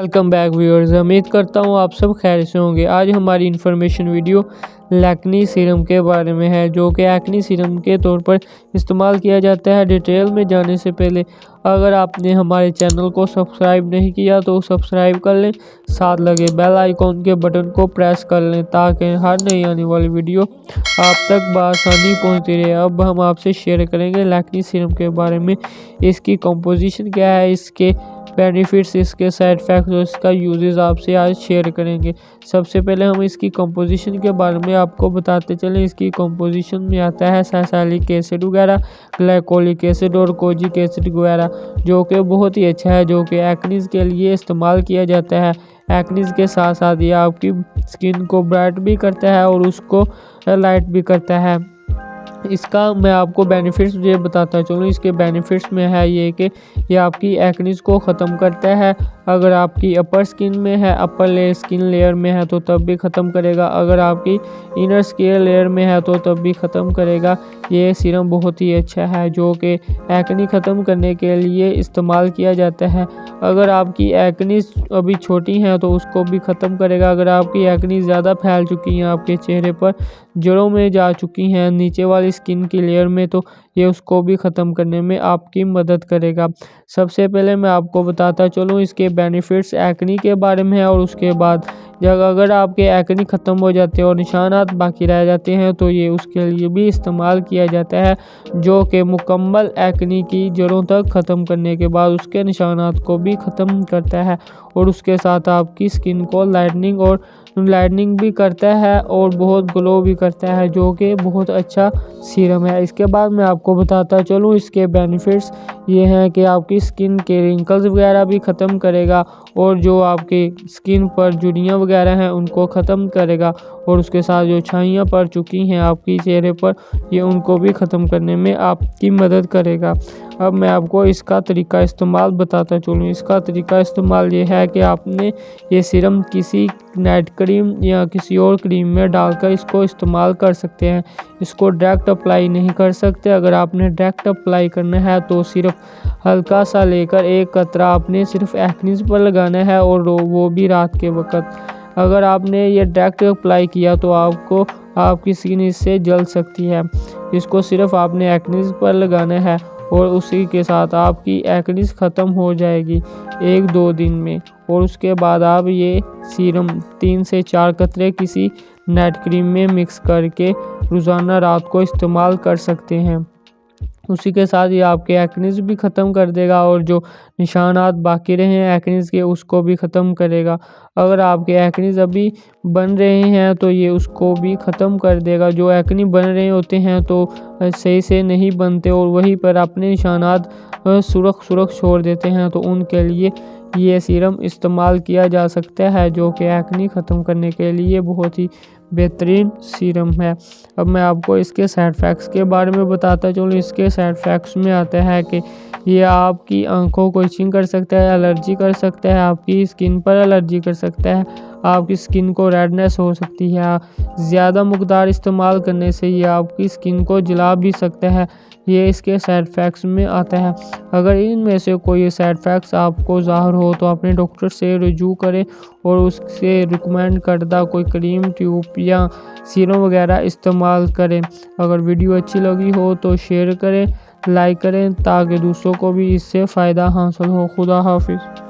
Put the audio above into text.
Welcome back viewers. उम्मीद करता हूँ आप सब खैर से होंगे। आज हमारी इन्फॉर्मेशन वीडियो लैक्नी सीरम के बारे में है, जो कि एक्नी सीरम के तौर पर इस्तेमाल किया जाता है। डिटेल में जाने से पहले अगर आपने हमारे चैनल को सब्सक्राइब नहीं किया तो सब्सक्राइब कर लें, साथ लगे बेल आइकॉन के बटन को प्रेस कर लें ताकि हर नई आने वाली वीडियो आप तक बआसानी पहुँचती रहे। अब हम आपसे शेयर करेंगे लैक्नी सीरम के बारे में। इसकी कंपोजिशन क्या है, इसके बेनिफिट्स, इसके साइड इफेक्ट्स और इसका यूजेस आपसे आज शेयर करेंगे। सबसे पहले हम इसकी कंपोजिशन के बारे में आपको बताते चलें। इसकी कंपोजिशन में आता है सैलिसिलिक एसिड वगैरह, ग्लाइकोलिक एसिड और कोजिक एसिड वगैरह, जो कि बहुत ही अच्छा है, जो कि एक्नीज के लिए इस्तेमाल किया जाता है। एक्नीज के साथ साथ ये आपकी स्किन को ब्राइट भी करता है और उसको लाइट भी करता है। इसका मैं आपको बेनिफिट्स ये बताता चलूँ। इसके बेनिफिट्स में है ये कि ये आपकी एक्नीज को ख़त्म करता है। अगर आपकी अपर स्किन में है, अपर स्किन लेयर में है तो तब भी ख़त्म करेगा। अगर आपकी इनर स्किन लेयर में है तो तब भी ख़त्म करेगा। ये सीरम बहुत ही अच्छा है, जो कि एक्नी ख़त्म करने के लिए इस्तेमाल किया जाता है। अगर आपकी एक्नीज अभी छोटी हैं तो उसको भी ख़त्म करेगा। अगर आपकी एक्नी ज़्यादा फैल चुकी हैं, आपके चेहरे पर जड़ों में जा चुकी हैं, नीचे वाली स्किन की लेयर में, तो ये उसको भी ख़त्म करने में आपकी मदद करेगा। सबसे पहले मैं आपको बताता चलूँ इसके बेनिफिट्स एक्नी के बारे में है, और उसके बाद जब अगर आपके एक्नी ख़त्म हो जाते हैं और निशानात बाकी रह जाते हैं तो ये उसके लिए भी इस्तेमाल किया जाता है, जो कि मुकम्मल एक्नी की जड़ों तक ख़त्म करने के बाद उसके निशानात को भी ख़त्म करता है, और उसके साथ आपकी स्किन को लाइटनिंग भी करता है और बहुत ग्लो भी करता है, जो कि बहुत अच्छा सीरम है। इसके बाद मैं आपको बताता चलूँ इसके बेनिफिट्स ये हैं कि आपकी स्किन के रिंकल्स वगैरह भी ख़त्म करेगा, और जो आपकी स्किन पर झुर्रियाँ वगैरह हैं उनको ख़त्म करेगा, और उसके साथ जो छाइयाँ पड़ चुकी हैं आपकी चेहरे पर, ये उनको भी ख़त्म करने में आपकी मदद करेगा। अब मैं आपको इसका तरीका इस्तेमाल बताता चलूँ। इसका तरीका इस्तेमाल ये है कि आपने ये सीरम किसी नाइट क्रीम या किसी और क्रीम में डालकर इसको इस्तेमाल कर सकते हैं। इसको डायरेक्ट अप्लाई नहीं कर सकते। अगर आपने डायरेक्ट अप्लाई करना है तो सिर्फ हल्का सा लेकर एक कतरा आपने सिर्फ एक्नीज पर लगाना है, और वो भी रात के वक्त। अगर आपने ये डायरेक्ट अप्लाई किया तो आपकी स्किन इससे जल सकती है। इसको सिर्फ आपने एक्नीज पर लगाना है और उसी के साथ आपकी एक्नीज ख़त्म हो जाएगी 1-2 दिन में। और उसके बाद आप ये सीरम 3 से 4 कतरे किसी नाइट क्रीम में मिक्स करके रोज़ाना रात को इस्तेमाल कर सकते हैं। उसी के साथ ये आपके एक्नीज भी ख़त्म कर देगा, और जो निशानात बाकी रहे हैं एक्नीज के उसको भी ख़त्म करेगा। अगर आपके एक्नीज अभी बन रहे हैं तो ये उसको भी ख़त्म कर देगा। जो एक्नी बन रहे होते हैं तो सही से नहीं बनते और वहीं पर अपने निशानात सुरख छोड़ देते हैं, तो उनके लिए ये सीरम इस्तेमाल किया जा सकता है, जो कि एक्नी ख़त्म करने के लिए बहुत ही बेहतरीन सीरम है। अब मैं आपको इसके साइड इफ़ेक्ट्स के बारे में बताता चलूँ। इसके साइड इफ़ेक्ट्स में आता है कि ये आपकी आंखों को इचिंग कर सकता है, एलर्जी कर सकता है, आपकी स्किन पर एलर्जी कर सकता है, आपकी स्किन को रेडनेस हो सकती है। ज़्यादा मकदार इस्तेमाल करने से ये आपकी स्किन को जला भी सकता है। ये इसके साइड इफ़ेक्ट्स में आता है। अगर इनमें से कोई साइड इफ़ेक्ट्स आपको ज़ाहिर हो तो अपने डॉक्टर से रुजू करें और उससे रिकमेंड करदा कोई क्रीम, ट्यूब या सीरम वगैरह इस्तेमाल करें। अगर वीडियो अच्छी लगी हो तो शेयर करें, लाइक करें ताकि दूसरों को भी इससे फ़ायदा हासिल हो। खुदा हाफिज़।